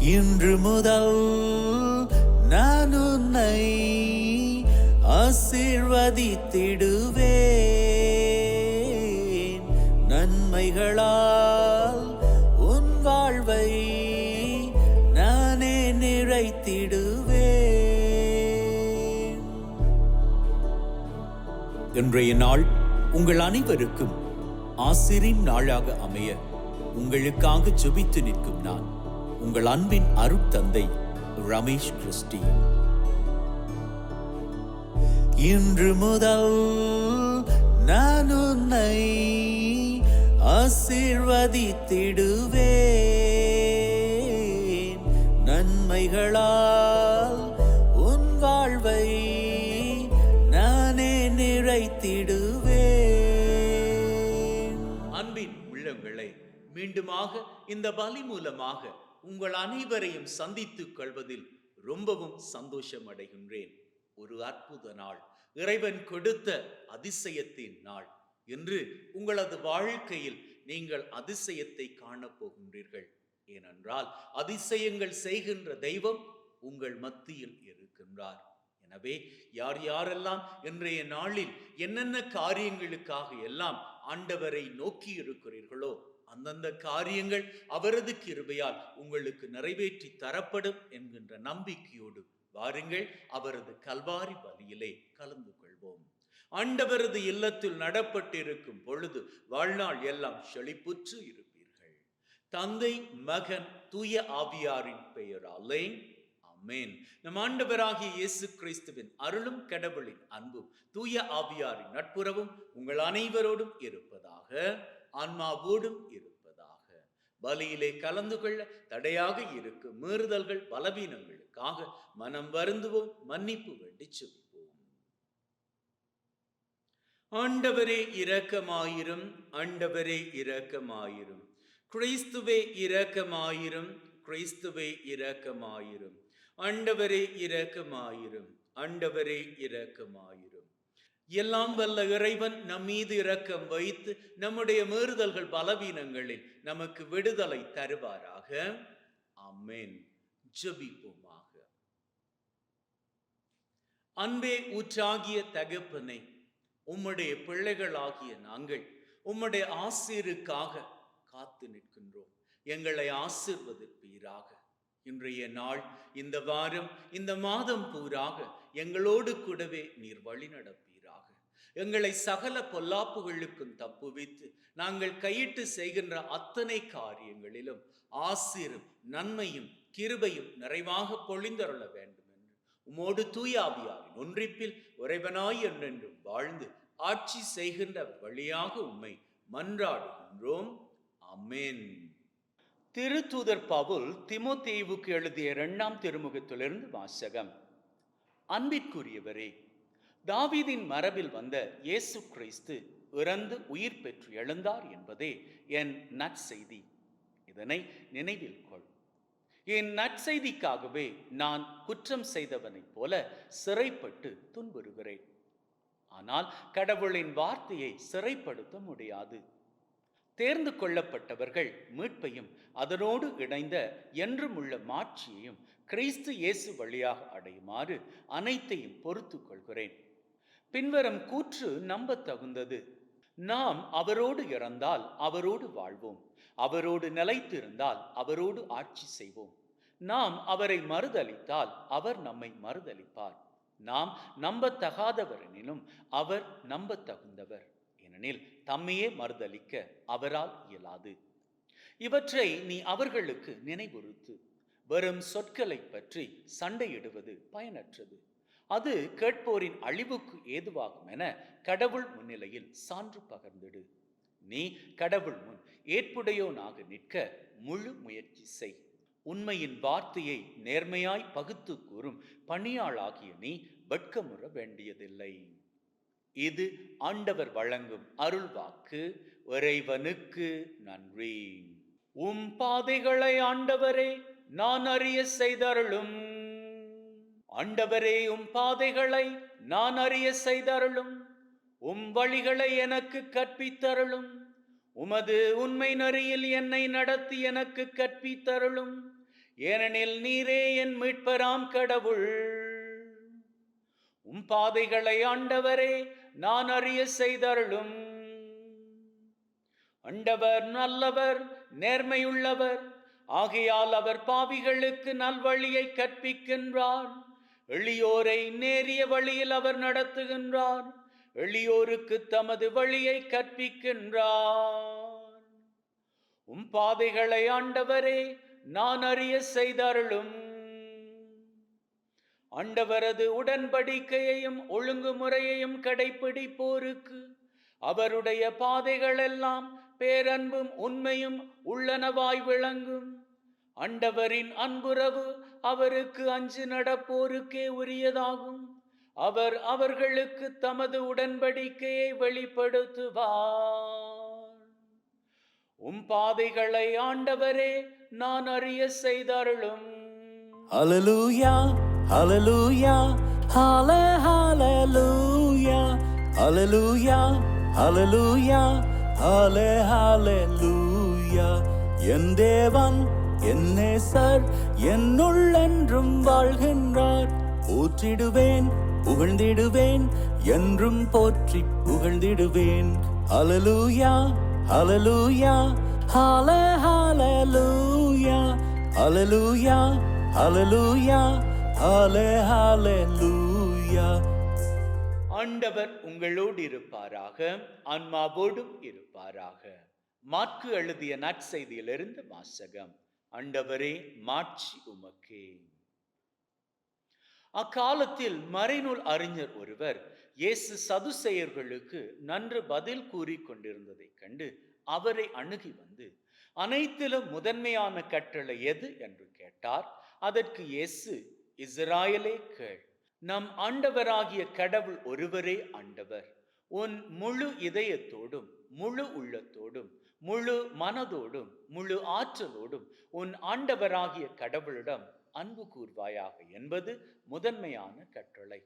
இன்று முதல் நான் உன்னை ஆசீர்வதித்திடுவேன். நன்மைகளால் உன் வாழ்வை நானே நிறைத்திடுவேன். இன்றைய நாள் உங்கள் அனைவருக்கும் ஆசிரின் நாளாக அமைய உங்களுக்காக ஜெபித்து நிற்கும் நான் உங்கள் அன்பின் அருட்தந்தை ரமேஷ் கிறிஸ்டி. இன்று முதல் நான் உன்னை ஆசீர்வதித்திடுவேன். நன்மைகளால் உன் வாழ்வை நானே நிறைத்திடுவேன். அன்பின் உள்ளங்களே, மீண்டுமாக இந்த பலி மூலமாக உங்கள் அனைவரையும் சந்தித்துக் கொள்வதில் ரொம்பவும் சந்தோஷம் அடைகின்றேன். ஒரு அற்புத நாள், இறைவன் கொடுத்த அதிசயத்தின் நாள். என்று உங்களது வாழ்க்கையில் நீங்கள் அதிசயத்தை காணப்போகின்றீர்கள். ஏனென்றால் அதிசயங்கள் செய்கின்ற தெய்வம் உங்கள் மத்தியில் இருக்கின்றார். எனவே யார் யாரெல்லாம் இன்றைய நாளில் என்னென்ன காரியங்களுக்காக எல்லாம் ஆண்டவரை நோக்கி இருக்கிறீர்களோ அந்தந்த காரியங்கள் அவரது கிருபையால் உங்களுக்கு நிறைவேற்றி தரப்படும் என்கின்ற நம்பிக்கையோடு வாருங்கள், அவரது கல்வாரி பலியிலே கலந்து கொள்வோம். ஆண்டவரது இல்லத்தில் நடப்பட்டிருக்கும் பொழுது வாழ்நாள் எல்லாம் செழிப்புற்று இருப்பீர்கள். தந்தை, மகன், தூய ஆவியாரின் பெயராலே ஆமென். நம் ஆண்டவராகிய இயேசு கிறிஸ்துவின் அருளும் கடவுளின் அன்பும் தூய ஆவியாரின் நட்புறவும் உங்கள் அனைவரோடும் இருப்பதாக, ஆன்மாவோடும் இருப்பதாக. பலியிலே கலந்து கொள்ள தடையாக இருக்கும் மீறுதல்கள், பலவீனங்களுக்காக மனம் வருந்துவோம், மன்னிப்பு வேண்டி செபிப்போம். ஆண்டவரே இரக்கமாயிரும், ஆண்டவரே இரக்கமாயிரும். கிறிஸ்துவே இரக்கமாயிரும், கிறிஸ்துவே இரக்கமாயிரும். ஆண்டவரே இரக்கமாயிரும், ஆண்டவரே இரக்கமாயிரும். எல்லாம் வல்ல இறைவன் நம் மீது இரக்கம் வைத்து நம்முடைய மீறுதல்கள், பலவீனங்களில் நமக்கு விடுதலை தருவாராக. ஆமென். ஜெபிப்போமாக. அன்பே ஊற்றாகிய தகப்பனே, உம்முடைய பிள்ளைகளாகிய நாங்கள் உம்முடைய ஆசீருக்காக காத்து நிற்கின்றோம். எங்களை ஆசீர்வதிப்பீராக. இன்றைய நாள், இந்த வாரம், இந்த மாதம் பூராக எங்களோடு கூடவே நீர் வழி நடப்பீராக. எங்களை சகல பொல்லாப்புகளுக்கும் தப்புவித்து நாங்கள் கையிட்டு செய்கின்ற அத்தனை காரியங்களிலும் ஆசீரும் நன்மையும் கிருபையும் நிறைவாக பொழிந்தருள வேண்டும் என்று உமோடு தூய ஆவியாரின் ஒன்றிப்பில் இறைவனாய் என்றென்றும் வாழ்ந்து ஆட்சி செய்கின்ற வழியாக உம்மை மன்றாடுகின்றோம். ஆமென். திருத்தூதர் பவுல் தீமோத்தேயுவுக்கு எழுதிய 2ஆம் திருமுகத்திலிருந்து வாசகம். அன்பிற்குரியவரே, தாவீதின் மரபில் வந்த இயேசு கிறிஸ்து இறந்து உயிர் பெற்று எழுந்தார் என்பதே என் நற்செய்தி. இதனை நினைவில் கொள். என் நற்செய்திக்காகவே நான் குற்றம் செய்தவனைப் போல சிறைப்பட்டு துன்புறுகிறேன். ஆனால் கடவுளின் வார்த்தையை சிறைப்படுத்த முடியாது. தேர்ந்து கொள்ளப்பட்டவர்கள் மீட்பையும் அதனோடு இணைந்த என்றும் உள்ள மாட்சியையும் கிறிஸ்து இயேசு வழியாக அடையுமாறு அனைத்தையும் பொறுத்து கொள்கிறேன். பின்வரும் கூற்று நம்ப தகுந்தது. நாம் அவரோடு இறந்தால் அவரோடு வாழ்வோம், அவரோடு நிலைத்திருந்தால் அவரோடு ஆட்சி செய்வோம். நாம் அவரை மறுதலித்தால் அவர் நம்மை மறுதலிப்பார். நாம் நம்பத்தகாதவரெனினும் அவர் நம்பத்தகுந்தவர், ஏனெனில் தம்மையே மறுதலிக்க அவரால் இயலாது. இவற்றை நீ அவர்களுக்கு நினைவுறுத்து. வெறும் சொற்களை பற்றி சண்டையிடுவது பயனற்றது. அது கேட்போரின் அழிவுக்கு ஏதுவாகும் என கடவுள் முன்னிலையில் சான்று பகர்ந்திடு. நீ கடவுள் முன் ஏற்புடையோனாக நிற்க முழு முயற்சி செய். உண்மையின் வார்த்தையை நேர்மையாய் பகுத்து கூறும் பணியாளாகிய நீ வெட்கமுற வேண்டியதில்லை. இது ஆண்டவர் வழங்கும் அருள் வாக்கு. இறைவனுக்கு நன்றி. உம் பாதைகளை ஆண்டவரே நான் அறிய செய்தருளும். ஆண்டவரே, உம் பாதைகளை நான் அறிய செய்தருளும். உம் வழிகளை எனக்கு கற்பித்தருளும். உமது உண்மை நெறியில் என்னை நடத்தி எனக்கு கற்பித்தருளும். ஏனெனில் நீரே என் மீட்பராம் கடவுள். உம் பாதைகளை ஆண்டவரே நான் அறிய செய்தருளும். ஆண்டவர் நல்லவர், நேர்மையுள்ளவர். ஆகையால் அவர் பாவிகளுக்கு நல்வழியை கற்பிக்கின்றார். எளியோரை நேரிய வழியில் அவர் நடத்துகின்றார். எளியோருக்கு தமது வழியை கற்பிக்கின்றார். உம் பாதைகளை ஆண்டவரே நான் அறிய செய்தருளும். ஆண்டவரது உடன்படிக்கையையும் ஒழுங்குமுறையையும் கடைப்பிடிப்போருக்கு அவருடைய பாதைகள் எல்லாம் பேரன்பும் உண்மையும் உள்ளனவாய் விளங்கும். ஆண்டவரின் அன்புறவு அவருக்கு அஞ்சு நடப்போருக்கே உரியதாகும். அவர் அவர்களுக்கு தமது உடன்படிக்கையை வெளிப்படுத்துவார். உம் பாதைகளை ஆண்டவரே நான் அறிய செய்தருளும். ஹல்லேலூயா, ஹல்லேலூயா, ஹல்லேலூயா, ஹல்லேலூயா, ஹல்லேலூயா, ஹல்லேலூயா. என் தேவன், என் நேசர், என்னுள் என்றும் வாழ்கின்றார். போற்றிடுவேன், புகழ்ந்திடுவேன், என்றும் போற்றி புகழ்ந்திடுவேன். ஹல்லேலூயா, ஹல்லேலூயா, ஹல்லேலூயா, ஹல்லேலூயா, ஹல்லேலூயா, ஹல்லேலூயா. ஆண்டவர் உங்களோடு இருப்பாராக, ஆன்மாவோடும் இருப்பாராக. மாற்கு எழுதிய நற்செய்தியிலிருந்து வாசகம். ஆண்டவரே மாட்சி உமக்கே. அக்காலத்தில் மறைநூல் அறிஞர் ஒருவர் இயேசு சதுசேயர்களுக்கு நன்று பதில் கூறி கொண்டிருந்ததை கண்டு அவரை அணுகி வந்து, அனைத்திலும் முதன்மையான கட்டளை எது என்று கேட்டார். அதற்கு இயேசு, இஸ்ராயலே கேள், நம் ஆண்டவராகிய கடவுள் ஒருவரே ஆண்டவர். உன் முழு இதயத்தோடும் முழு உள்ளத்தோடும் முழு மனதோடும் முழு ஆற்றலோடும் உன் ஆண்டவராகிய கடவுளிடம் அன்பு கூர்வாயாக என்பது முதன்மையான கட்டளை.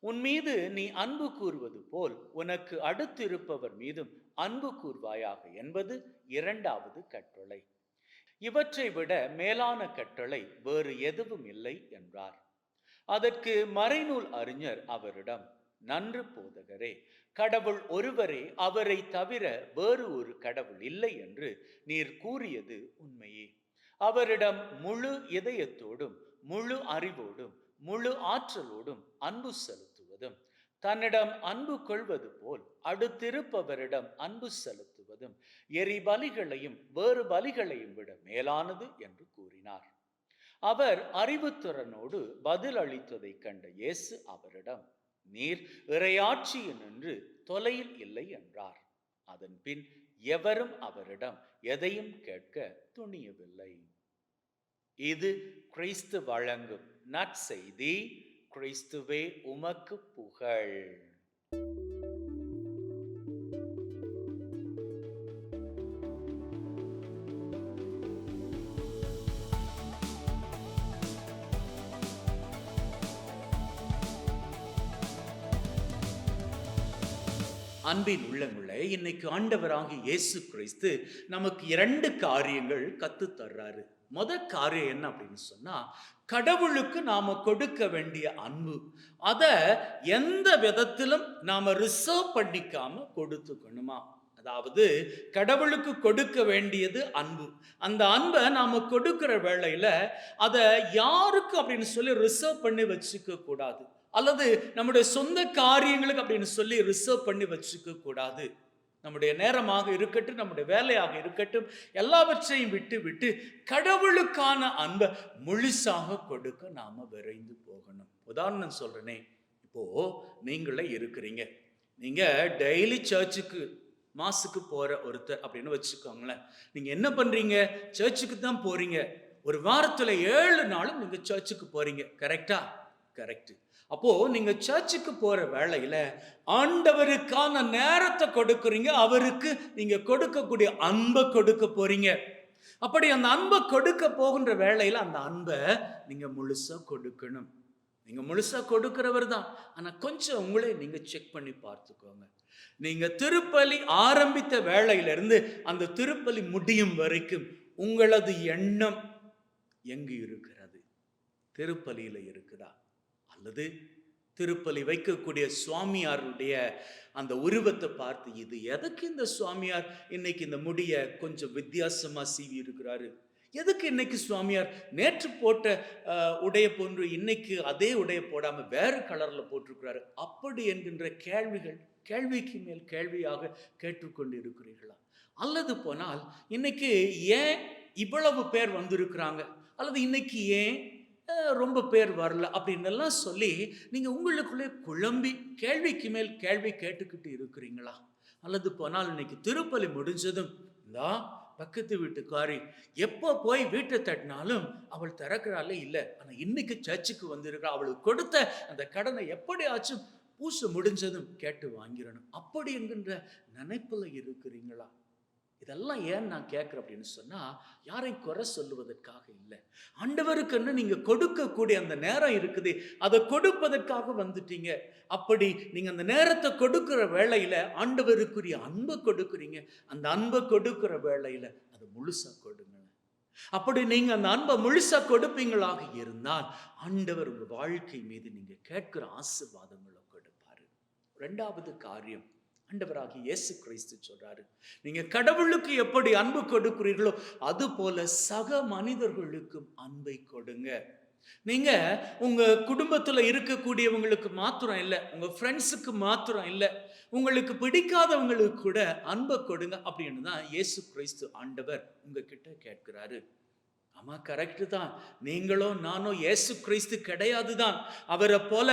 உன் மீது நீ அன்பு கூறுவது போல் உனக்கு அடுத்திருப்பவர் மீதும் அன்பு கூர்வாயாக என்பது இரண்டாவது கட்டளை. இவற்றை விட மேலான கட்டளை வேறு எதுவும் இல்லை என்றார். அதற்கு மறைநூல் அறிஞர் அவரிடம், நன்று போதகரே, கடவுள் ஒருவரே, அவரை தவிர வேறு ஒரு கடவுள் இல்லை என்று நீர் கூறியது உண்மையே. அவரிடம் முழு இதயத்தோடும் முழு அறிவோடும் முழு ஆற்றலோடும் அன்பு செலுத்துவதும், தன்னிடம் அன்பு கொள்வது போல் அடுத்திருப்பவரிடம் அன்பு செலுத்துவதும் எரிபலிகளையும் வேறு பலிகளையும் விட மேலானது என்று கூறினார். அவர் அறிவுத்திறனோடு பதில் அளித்ததை கண்ட இயேசு அவரிடம், நீர் இறையாட்சியினின்று தொலையில் இல்லை என்றார். அதன் பின் எவரும் அவரிடம் எதையும் கேட்க துணியவில்லை. இது கிறிஸ்து வழங்கும் நற்செய்தி. கிறிஸ்துவே உமக்கு புகழ். அன்பின் உள்ளங்களே, இன்னைக்கு ஆண்டவராகிய இயேசு கிறிஸ்து நமக்கு 2 காரியங்கள் கத்து தர்றாரு. முதல் காரியம் என்ன அப்படின்னு சொன்னா, கடவுளுக்கு நாம கொடுக்க வேண்டிய அன்பு, அத எந்த விதத்திலும் நாம ரிசர்வ் பண்ணிக்காம கொடுத்துக்கணுமா. அதாவது கடவுளுக்கு கொடுக்க வேண்டியது அன்பு. அந்த அன்பை நாம கொடுக்கிற வேளையில அதை யாருக்கு அப்படின்னு சொல்லி ரிசர்வ் பண்ணி வச்சுக்க கூடாது, அல்லது நம்முடைய சொந்த காரியங்களுக்கு அப்படின்னு சொல்லி ரிசர்வ் பண்ணி வச்சுக்க கூடாது. நம்முடைய நேரமாக இருக்கட்டும், நம்முடைய வேலையாக இருக்கட்டும், எல்லாவற்றையும் விட்டு விட்டு கடவுளுக்கான அன்பை முழுசாக கொடுக்க நாம விரைந்து போகணும். உதாரணம் சொல்றேனே, இப்போ நீங்களே இருக்கிறீங்க, நீங்க டெய்லி சர்ச்சுக்கு மாசுக்கு போற ஒருத்தர் அப்படின்னு வச்சுக்கோங்களேன். நீங்க என்ன பண்றீங்க? சர்ச்சுக்கு தான் போறீங்க. ஒரு வாரத்துல 7 நாளும் நீங்க சர்ச்சுக்கு போறீங்க. கரெக்டா? கரெக்ட். அப்போ நீங்க சர்ச்சுக்கு போற வேளையில ஆண்டவருக்கான நேரத்தை கொடுக்குறீங்க, அவருக்கு நீங்க கொடுக்கக்கூடிய அன்பை கொடுக்க போறீங்க. அப்படி அந்த அன்பை கொடுக்க போகின்ற வேளையில அந்த அன்பை நீங்க முழுசா கொடுக்கணும். நீங்க முழுசா கொடுக்கிறவர் தான். ஆனா கொஞ்சம் உங்களே நீங்க செக் பண்ணி பார்த்துக்கோங்க. நீங்க திருப்பலி ஆரம்பித்த வேளையிலிருந்து அந்த திருப்பலி முடியும் வரைக்கும் உங்களது எண்ணம், எங்கு இருக்கிறது? திருப்பலியில இருக்குதா? அல்லது திருப்பலி வைக்கக்கூடிய சுவாமியாருடைய அந்த உருவத்தை பார்த்து, இது எதுக்கு இந்த சுவாமியார் இன்னைக்கு இந்த முடிய கொஞ்சம் வித்தியாசமா சீவி இருக்கிறாரு, எதுக்கு இன்னைக்கு சுவாமியார் நேற்று போட்ட உடைய போன்று இன்னைக்கு அதே உடைய போடாம வேறு கலர்ல போட்டிருக்கிறாரு, அப்படி என்கின்ற கேள்விகள் கேள்விக்கு மேல் கேள்வியாக கேட்டுக்கொண்டு இருக்கிறீர்களா? அல்லது போனால் இன்னைக்கு ஏன் இவ்வளவு பேர் வந்திருக்கிறாங்க, அல்லது இன்னைக்கு ஏன் ரொம்ப பேர் வரல அப்படின்னு எல்லாம் சொல்லி நீங்க உங்களுக்குள்ளே குழம்பி கேள்விக்கு மேல் கேள்வி கேட்டுக்கிட்டு இருக்கிறீங்களா? அல்லது போனால் இன்னைக்கு திருப்பலி முடிஞ்சதும், இந்தா பக்கத்து வீட்டுக்காரி எப்போ போய் வீட்டை தட்டினாலும் அவள் திறக்கிறாளே இல்லை, ஆனா இன்னைக்கு சர்ச்சுக்கு வந்திருக்கிறா, அவளுக்கு கொடுத்த அந்த கடனை எப்படியாச்சும் பூச முடிஞ்சதும் கேட்டு வாங்கிடணும், அப்படி என்கின்ற நினைப்புல இருக்கிறீங்களா? இதெல்லாம் ஏன் நான் கேட்குறேன் அப்படின்னு சொன்னா, யாரையும் குறை சொல்லுவதற்காக இல்லை. ஆண்டவருக்குன்னு நீங்க கொடுக்கக்கூடிய அந்த நேரம் இருக்குது, அதை கொடுப்பதற்காக வந்துட்டீங்க. அப்படி நீங்க அந்த நேரத்தை கொடுக்கிற வேளையில ஆண்டவருக்குரிய அன்பை கொடுக்குறீங்க. அந்த அன்பை கொடுக்கிற வேளையில அதை முழுசா கொடுங்க. அப்படி நீங்க அந்த அன்பை முழுசா கொடுப்பீங்களாக இருந்தால் ஆண்டவர் உங்க வாழ்க்கை மீது நீங்க கேட்கிற ஆசீர்வாதங்களை கொடுப்பாரு. இரண்டாவது காரியம், ஆண்டவராகிய இயேசு கிறிஸ்து சொல்றாரு, நீங்க கடவுளுக்கு எப்படி அன்பு கொடுக்கிறீர்களோ அது போல சக மனிதர்களுக்கும் அன்பை கொடுங்க. நீங்க உங்க குடும்பத்துல இருக்கக்கூடியவங்களுக்கு மாத்திரம் இல்லை, உங்க ஃப்ரெண்ட்ஸுக்கு மாத்திரம் இல்லை, உங்களுக்கு பிடிக்காதவங்களுக்கு கூட அன்பை கொடுங்க அப்படின்னு தான் இயேசு கிறிஸ்து ஆண்டவர் உங்ககிட்ட கேட்கிறாரு. ஆமா, கரெக்டு தான். நீங்களோ நானோ இயேசு கிறிஸ்து கிடையாது தான். அவரை போல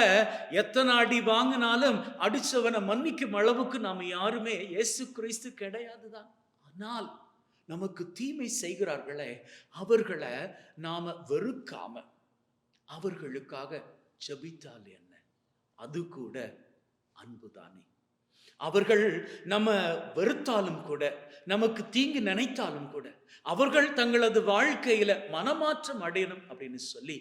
எத்தனை அடி வாங்கினாலும் அடிச்சவனை மன்னிக்கும் அளவுக்கு நாம யாருமே இயேசு கிறிஸ்து கிடையாது தான். ஆனால் நமக்கு தீமை செய்கிறார்களே, அவர்களை நாம வெறுக்காம அவர்களுக்காக ஜெபித்தால் என்ன? அது கூட அன்புதானே. அவர்கள் நம்ம வெறுத்தாலும் கூட, நமக்கு தீங்கு நினைத்தாலும் கூட, அவர்கள் தங்களது வாழ்க்கையில மனமாற்றம் அடையணும் அப்படின்னு சொல்லி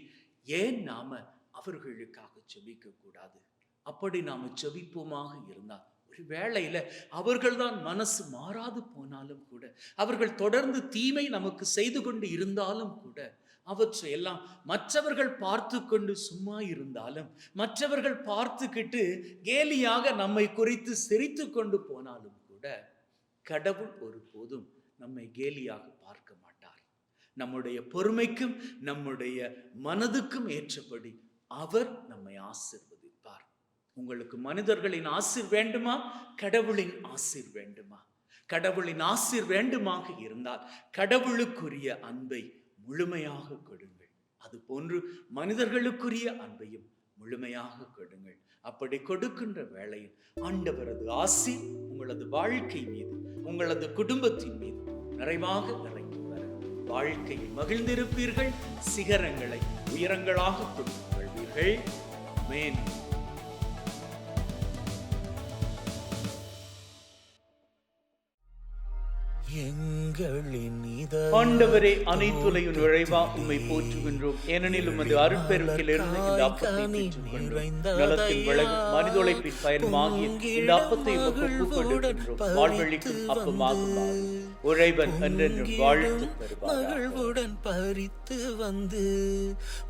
ஏன் நாம அவர்களுக்காக ஜெபிக்க கூடாது? அப்படி நாம ஜெபிப்போமாக இருந்தால் ஒரு வேளையில அவர்கள்தான் மனசு மாறாது போனாலும் கூட, அவர்கள் தொடர்ந்து தீமை நமக்கு செய்து கொண்டு இருந்தாலும் கூட, அவற்றை எல்லாம் மற்றவர்கள் பார்த்து கொண்டு சும்மா இருந்தாலும், மற்றவர்கள் பார்த்துக்கிட்டு கேலியாக நம்மை குறித்து சிரித்து கொண்டு போனாலும் கூட, கடவுள் ஒருபோதும் நம்மை கேலியாக பார்க்க மாட்டார். நம்முடைய பொறுமைக்கும் நம்முடைய மனதுக்கும் ஏற்றபடி அவர் நம்மை ஆசீர்வதிப்பார். உங்களுக்கு மனிதர்களின் ஆசீர் வேண்டுமா, கடவுளின் ஆசீர் வேண்டுமா? கடவுளின் ஆசீர் வேண்டுமாக இருந்தால் கடவுளுக்குரிய அன்பை முழுமையாக கொடுங்கள். அது போன்று மனிதர்களுக்குரிய அன்பையும் முழுமையாக கொடுங்கள். அப்படி கொடுக்கின்ற வேளையில் ஆண்டவரது ஆசி உங்களது வாழ்க்கை மீது, உங்களது குடும்பத்தின் மீது நிறைவாக இறங்கி வர வாழ்க்கையில் மகிழ்ந்திருப்பீர்கள். சிகரங்களை உயரங்களாக கொண்டு கொள்வீர்கள். ஆமென். ஆண்டவரே, அனைத்துலகின் நுழைவா உம்மை போற்றுகின்றோம். ஏனெனில் உமது அருட்பெருக்கிலிருந்து இந்த அப்பத்தை பெற்றுக்கொண்டோம். நலத்தின் விளைவு மனித உழைப்பின் பயனுமாகிய இந்த அப்பத்தை உமக்கு ஒப்புக்கொடுக்கின்றோம். வாழ்வழிக்கும் அப்பமாக மாறும். உழைவன் என்றென்றும் வாழ்த்து பெறுவாராக. பறித்து வந்து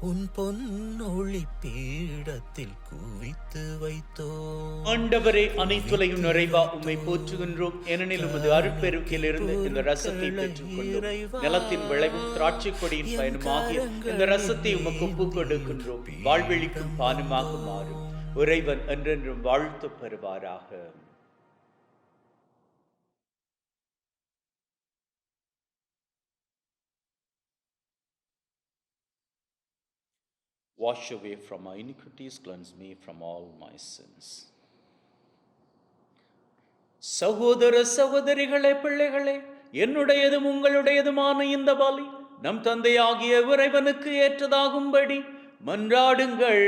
உன் பொன்னொளி பீடத்தில் குவித்து வைத்தோம். ஆண்டவரே, அனைத்துலகின் நுழைவா உம்மை போற்றுகின்றோம். ஏனெனில் உமது அருட்பெருக்கிலிருந்து இந்த ரசத்தை பெற்றுக்கொண்டோம். நிலத்தின் விளைவும் திராட்சை கொடியின் பயனுமாகிய இந்த ரசத்தை உமக்கு ஒப்புக் கொடுக்கின்றோம். வாழ்வெளிக்கும் பானுமாக மாறும். இறைவன் என்றென்றும் வாழ்த்து பெறுவாராக. Wash away from my iniquities, cleanse me from all my sins. சகோதர சகோதரிகளே, பிள்ளைகளே, என்னுடையதும் உங்களுடையதுமான இந்த பலி நம் தந்தையாகிய இறைவனுக்கு ஏற்றதாகும்படி மன்றாடுங்கள்.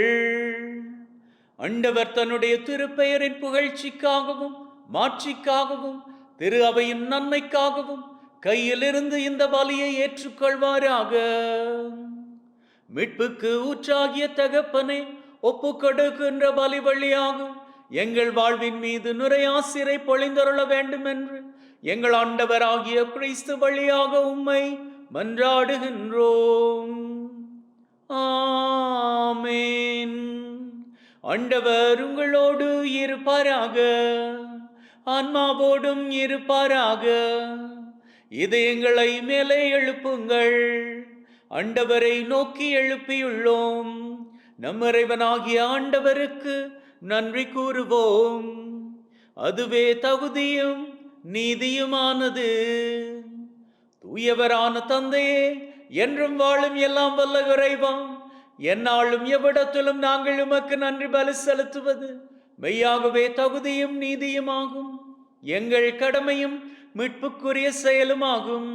ஆண்டவர் தன்னுடைய திருப்பெயரின் புகழ்ச்சிக்காகவும் மாட்சிக்காகவும் திரு அவையின் நன்மைக்காகவும் கையிலிருந்து இந்த பலியை ஏற்றுக்கொள்வாராக. மீட்புக்கு ஊற்றாகிய தகப்பனே, ஒப்புக்கொடுக்கின்ற பலி வழியாக எங்கள் வாழ்வின் மீது நுரையாசிரை பொழிந்தருள வேண்டும் என்று எங்கள் ஆண்டவராகிய கிறிஸ்து வழியாக உம்மை மன்றாடுகின்றோம். ஆமென். ஆண்டவர் உங்களோடு இருப்பாராக, ஆன்மாவோடும் இருப்பாராக. இதயங்களை மேலே எழுப்புங்கள், ஆண்டவரை நோக்கி எழுப்பியுள்ளோம். நம் இறைவனாகிய ஆண்டவருக்கு நன்றி கூறுவோம், அதுவே தகுதியும் நீதியுமானது. தூயவரான தந்தையே, என்றும் வாழும் எல்லாம் வல்ல இறைவா, எந்நாளும் எவ்விடத்திலும் நாங்கள் உமக்கு நன்றி பலி செலுத்துவது மெய்யாகவே தகுதியும் நீதியுமாகும், எங்கள் கடமையும் மீட்புக்குரிய செயலுமாகும்.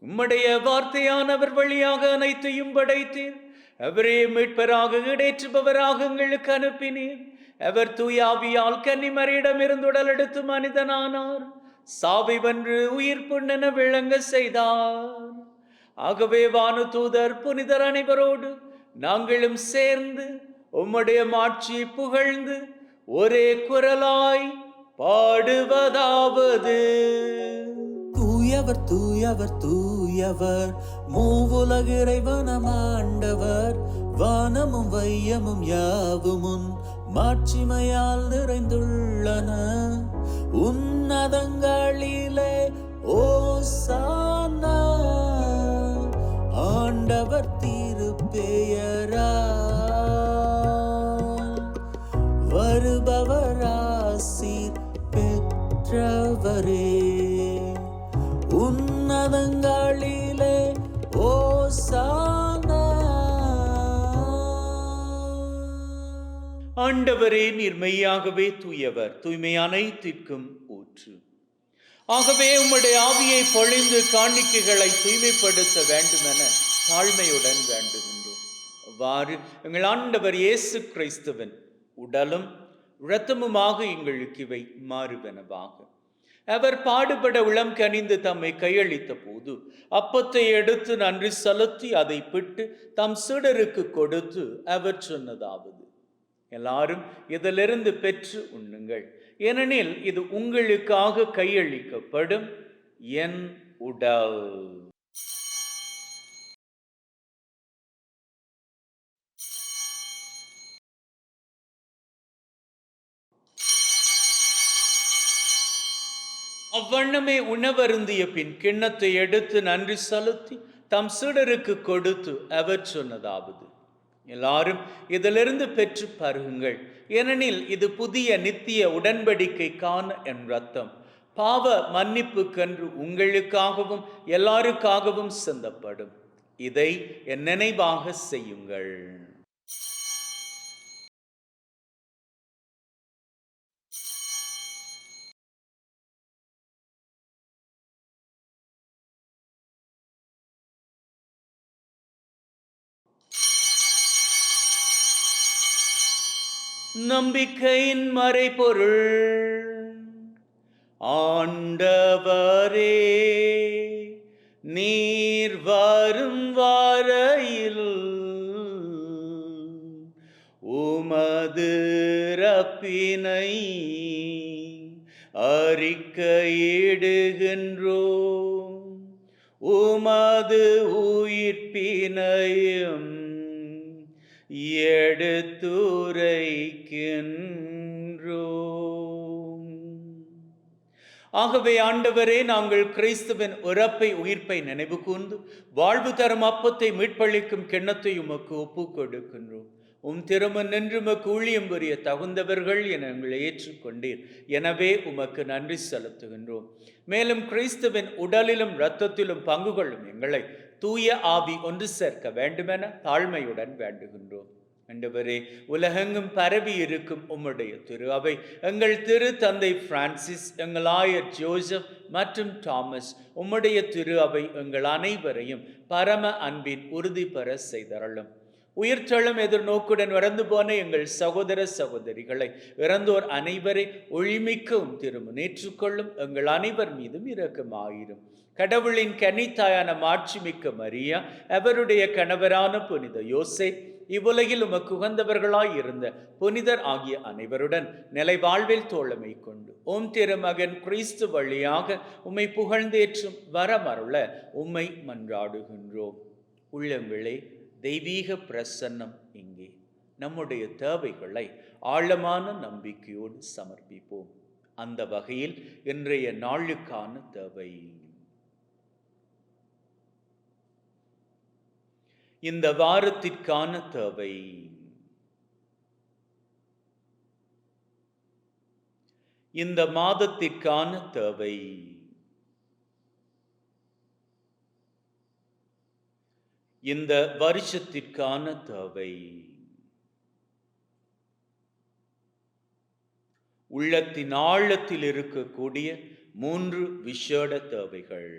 உம்முடைய வார்த்தையானவர் வழியாக அனைத்தையும் படைத்தீர், அவரே மீட்பராக இடேற்றுபவராக எங்களுக்கு அனுப்பினீர். அவர் தூயாவியால் கன்னிமரியிடமிருந்து உடல் எடுத்து மனிதனானார், சாவை வென்று உயிர் புண்ணென விளங்க செய்தார். ஆகவே வானு தூதர் புனிதர் அனைவரோடு நாங்களும் சேர்ந்து உம்முடைய மாட்சியை புகழ்ந்து ஒரே குரலாய் பாடுவதாவது: தூயவர் தூயவர் தூயவர், மூவுலக இறைவனம் ஆண்டவர். வானமும் வையமும் யாவுமுன் மாட்சிமையால் நிறைந்துள்ளன. உன்னதங்களிலே ஓசானா, ஆண்டவர் திருப்பெயரால் வருபவர் ஆசீர் பெற்றவரே. உன்னதங்களிலே ஓசானா. ஆண்டவரே, நீர் மெய்யாகவே தூயவர், தூய்மை அனைத்திற்கும் ஊற்று. ஆகவே உம்முடைய ஆவியை பொழிந்து காணிக்கைகளை தூய்மைப்படுத்த வேண்டுமென தாழ்மையுடன் வேண்டுகின்றோம். அவ்வாறு எங்கள் ஆண்டவர் இயேசு கிறிஸ்துவின் உடலும் இரத்தமுமாக எங்களுக்கு இவை மாறுவனவாக. அவர் பாடுபட உளம் கனிந்து தம்மை கையளித்த போது அப்பத்தை எடுத்து நன்றி செலுத்தி அதை பிட்டு தம் சீடருக்கு கொடுத்து அவர் சொன்னதாவது: எல்லாரும் இதிலிருந்து பெற்று உண்ணுங்கள், ஏனெனில் இது உங்களுக்காக கையளிக்கப்படும் என் உடல். அவ்வண்ணமே உணவருந்திய பின் கிண்ணத்தை எடுத்து நன்றி செலுத்தி தம் சீடருக்கு கொடுத்து அவர் சொன்னதாவது: எல்லாரும் இதிலிருந்து பெற்று பருகுங்கள், ஏனெனில் இது புதிய நித்திய உடன்படிக்கைக்கான என் இரத்தம், பாவ மன்னிப்புக்கென்று உங்களுக்காகவும் எல்லாருக்காகவும் சிந்தப்படும். இதை என் நினைவாக செய்யுங்கள். நம்பிக்கையின் மறைபொருள். ஆண்டவரே, நீர் வரும் வரையில் உமது இறப்பினை அறிக்கையிடுகின்றோம், உமது உயிர்ப்பினையும் எடுத்துரைக்கின்றோம். ஆகவே ஆண்டவரே, நாங்கள் கிறிஸ்துவின் இறப்பை உயிர்ப்பை நினைவு கூர்ந்து வாழ்வு தரும் அப்பத்தை மீட்பளிக்கும் கிண்ணத்தை உமக்கு ஒப்பு கொடுக்கின்றோம். உம் திருமண் நின்று உமக்கு ஊழியம் புரிய தகுந்தவர்கள் என எங்களை ஏற்றுக்கொண்டீர், எனவே உமக்கு நன்றி செலுத்துகின்றோம். மேலும் கிறிஸ்துவின் உடலிலும் இரத்தத்திலும் பங்கு கொள்ளும் எங்களை தூய ஆவி ஒன்று சேர்க்க வேண்டுமென தாழ்மையுடன் வேண்டுகின்றோம். ஆண்டவரே, உலகெங்கும் பரவி இருக்கும் உம்முடைய திரு அவை எங்கள் திரு தந்தை பிரான்சிஸ், எங்கள் ஆயர் ஜோசப் மற்றும் தாமஸ், உம்முடைய திரு அவை எங்கள் அனைவரையும் பரம அன்பின் உறுதி பெற செய்தருளும். உயிர்த்தெழும் எதிர்நோக்குடன் இறந்து போன எங்கள் சகோதர சகோதரிகளை, இறந்தோர் அனைவரை ஒளிமிக்கவும் திரும்ப ஏற்றுக்கொள்ளும். எங்கள் அனைவர் மீதும் இரக்கமாயிரும். கடவுளின் கன்னித்தாயான மாட்சிமிக்க மரியா, அவருடைய கணவரான புனித யோசேப், இவ்வுலகில் உமக்கு உகந்தவர்களாய் இருந்த புனிதர் ஆகிய அனைவருடன் நிலை வாழ்வில் தோழமை கொண்டு ஓம் திருமகன் கிறிஸ்து வழியாக உம்மை புகழ்ந்தேற்றும் வரமருள உம்மை மன்றாடுகின்றோம். உள்ளங்களே, தெய்வீக பிரசன்னம் இங்கே. நம்முடைய தேவைகளை ஆழமான நம்பிக்கையோடு சமர்ப்பிப்போம். அந்த வகையில் இன்றைய நாளுக்கான தேவை, இந்த வாரத்திற்கான தேவை, இந்த மாதத்திற்கான தேவை, இந்த வருஷத்திற்கான தேவை, உள்ளத்தின் ஆழத்தில் இருக்கக்கூடிய 3 விசேட தேவைகள்.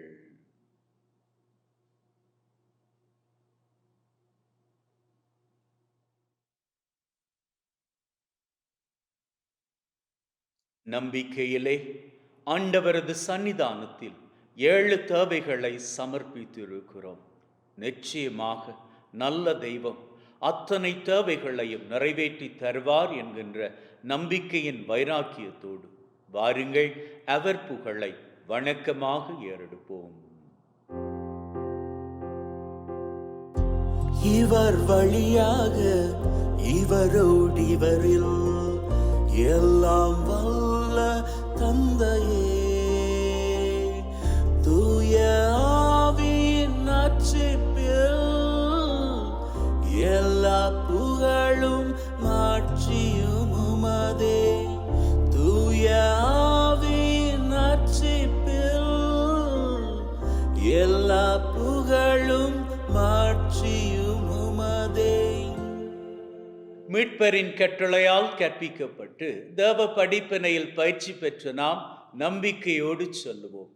நம்பிக்கையிலே ஆண்டவரது சன்னிதானத்தில் 7 தேவைகளை சமர்ப்பித்திருக்கிறோம். நிச்சயமாக நல்ல தெய்வம் அத்தனை தேவைகளையும் நிறைவேற்றி தருவார் என்கின்ற நம்பிக்கையின் வைராக்கியத்தோடு வாருங்கள், அவர் புகழை வணக்கமாக ஏறெடுப்போம். இவர் வழியாக இவரோடு இவரில் எல்லாம் வல்ல தந்தையே, தூய ஆவியின் நட்சிப்பில் எல்லா புகழும் மாட்சியும் உமதே. தூய ஆவியின் நட்சிப்பில் எல்லா புகழும் மாட்சியும் உமதே. மீட்பரின் கட்டளையால் கற்பிக்கப்பட்டு தேவ படிப்பினையில் பயிற்சி பெற்ற நாம் நம்பிக்கையோடு சொல்லுவோம்.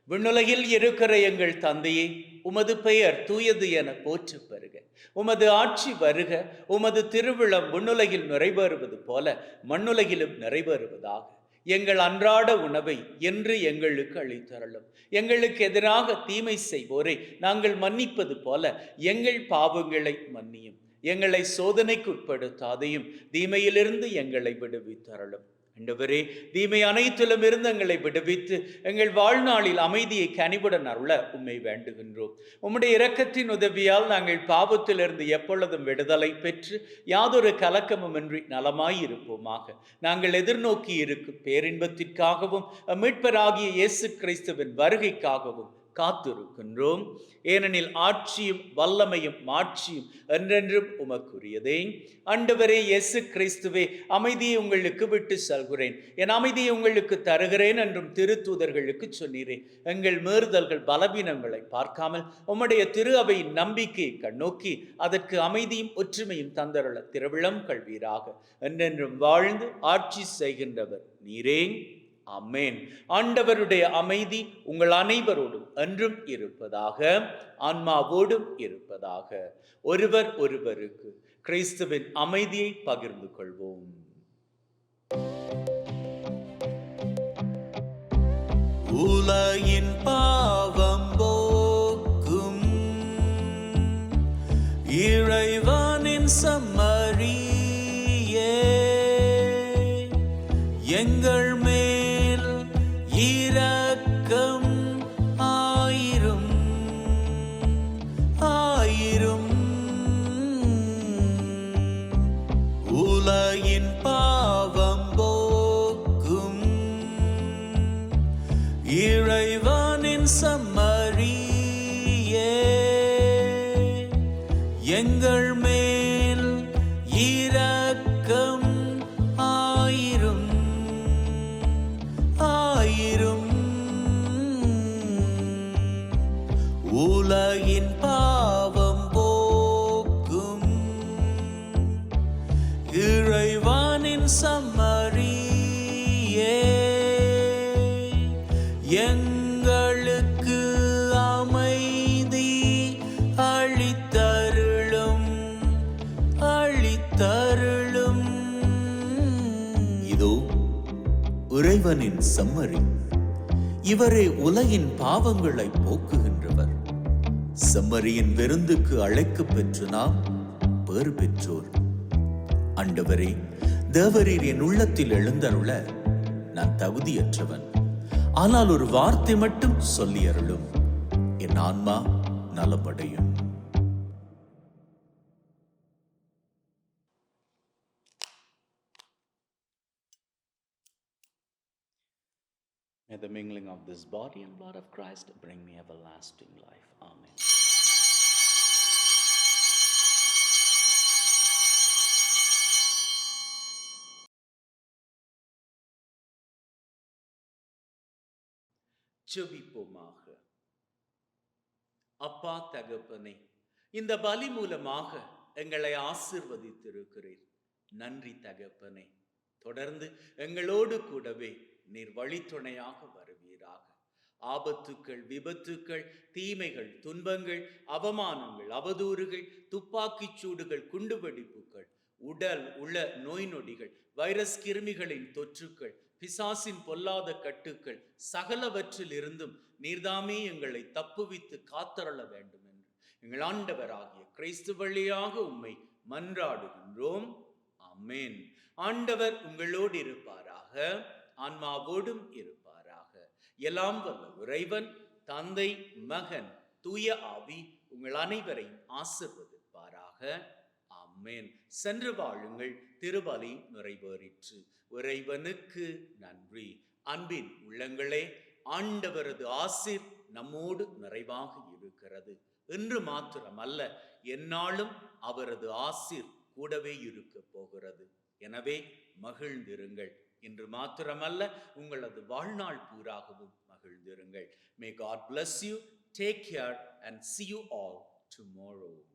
விண்ணுலகில் இருக்கிற எங்கள் தந்தையே, உமது பெயர் தூயது என போற்று பெறுக. உமது ஆட்சி வருக. உமது திருவிழம் விண்ணுலகில் நிறைவேறுவது போல மண்ணுலகிலும் நிறைவேறுவதாக. எங்கள் அன்றாட உணவை என்று எங்களுக்கு அளித்தருளும். எங்களுக்கு எதிராக தீமை செய்வோரை நாங்கள் மன்னிப்பது போல எங்கள் பாவங்களை மன்னியும். எங்களை சோதனைக்கு உட்படுத்தாதையும் தீமையிலிருந்து எங்களை விடுவித்தருளும். ஆண்டவரே, தீமை அனைத்திலும் இருந்து எங்களை விடுவித்து எங்கள் வாழ்நாளில் அமைதியை கனிவுடன் அருள உம்மை வேண்டுகின்றோம். உம்முடைய இரக்கத்தின் உதவியால் நாங்கள் பாவத்திலிருந்து எப்பொழுதும் விடுதலை பெற்று யாதொரு கலக்கமுமின்றி நலமாயிருப்போமாக. நாங்கள் எதிர்நோக்கி இருக்கும் பேரின்பத்திற்காகவும் மீட்பராகிய இயேசு கிறிஸ்துவின் வருகைக்காகவும் காத்திருக்கின்றோம். ஏனெனில் ஆட்சியும் வல்லமையும் மாட்சியும் என்றென்றும் உமக்குரியதே. ஆண்டவரே இயேசு கிறிஸ்துவே, அமைதியை உங்களுக்கு விட்டு செல்கிறேன், என் அமைதியை உங்களுக்கு தருகிறேன் என்றும் திருத்தூதர்களுக்கு சொன்னீரே. எங்கள் மீறுதல்கள் பலவீனங்களை பார்க்காமல் உம்முடைய திரு அவையின் நம்பிக்கையை கண்ணோக்கி அதற்கு அமைதியும் ஒற்றுமையும் தந்தருள திருவிழம் கல்வீராக. என்றென்றும் வாழ்ந்து ஆட்சி செய்கின்றவர் நீரே. ஆமென். ஆண்டவருடைய அமைதி உங்கள் அனைவரோடும் என்றும் இருப்பதாக, ஆன்மாவோடும் இருப்பதாக. ஒருவர் ஒருவருக்கு கிறிஸ்துவின் அமைதியை பகிர்ந்து கொள்வோம். உலகின் பாவம் போக்கும் இறைவனின் சம்மரியே, எங்கள் மேல் இரக்கம் ஆயிரும் ஆயிரும். உலகின் பாவம் போக்கும் இறைவனின் சம்மரியே, எங்கள் மேல் இரக்கம் ஆயிரும் ஆயிரும். உலகின் பாவம் போக்கும் இறைவனின் சம்மரியே, எங்களுக்கு அமைதி அளித்தருளும் அளித்தருளும். இதோ இறைவனின் சம்மரி, இவரே உலகின் பாவங்களை போக்குகின்றவர். செம்மறியின் விருந்துக்கு அழைக்க பெற்று நாம் பேறு பெற்றோர். ஆண்டவரே, தேவரீர் என் உள்ளத்தில் எழுந்தருள நான் தகுதியற்றவன். ஆனால் ஒரு வார்த்தை மட்டும் சொல்லி அருளும், என் ஆன்மா நலமடையும். May the mingling of this body and blood of Christ bring me everlasting life. Amen. ஜெபிப்போமாக. அப்பா தகப்பனே, இந்த பலி மூலமாக எங்களை ஆசீர்வதித்திருக்கிறீர். நன்றி தகப்பனே. தொடர்ந்து எங்களோடு கூடவே நீர் வழித்துணையாக வருவீராக. ஆபத்துக்கள், விபத்துக்கள், தீமைகள், துன்பங்கள், அவமானங்கள், அவதூறுகள், துப்பாக்கிச் சூடுகள், குண்டுவெடிப்புகள், உடல் உள்ள நோய் நொடிகள், வைரஸ் கிருமிகளின் தொற்றுக்கள், பிசாசின் பொல்லாத கட்டுக்கள் சகலவற்றில் இருந்தும் நீர்தாமே எங்களை தப்புவித்து காத்தருள வேண்டும் என்று எங்கள் ஆண்டவராகிய கிறிஸ்து வழியாக உம்மை மன்றாடுகின்றோம். ஆமென். ஆண்டவர் உங்களோடு இருப்பாராக, ஆன்மாவோடும் இருப்பாராக. எல்லாம் வல்ல இறைவன் தந்தை, மகன், தூய ஆவி உங்கள் அனைவரையும் ஆசீர்வதிப்பாராக. ஆமென். சென்று வாழுங்கள். திருபலி நிறைவேறிற்று. இறைவனுக்கு நன்றி. அன்பின் உள்ளங்களே, ஆண்டவரது ஆசீர் நம்மோடு நிறைவாக இருக்கிறது. இன்று மாத்திரமல்ல, எந்நாளும் அவரது ஆசீர் கூடவே இருக்க போகிறது. எனவே மகிழ்ந்திருங்கள். இன்று மாத்திரமல்ல, உங்களது வாழ்நாள் பூராகவும் மகிழ்ந்திருங்கள். May God bless you. Take care and see you all tomorrow.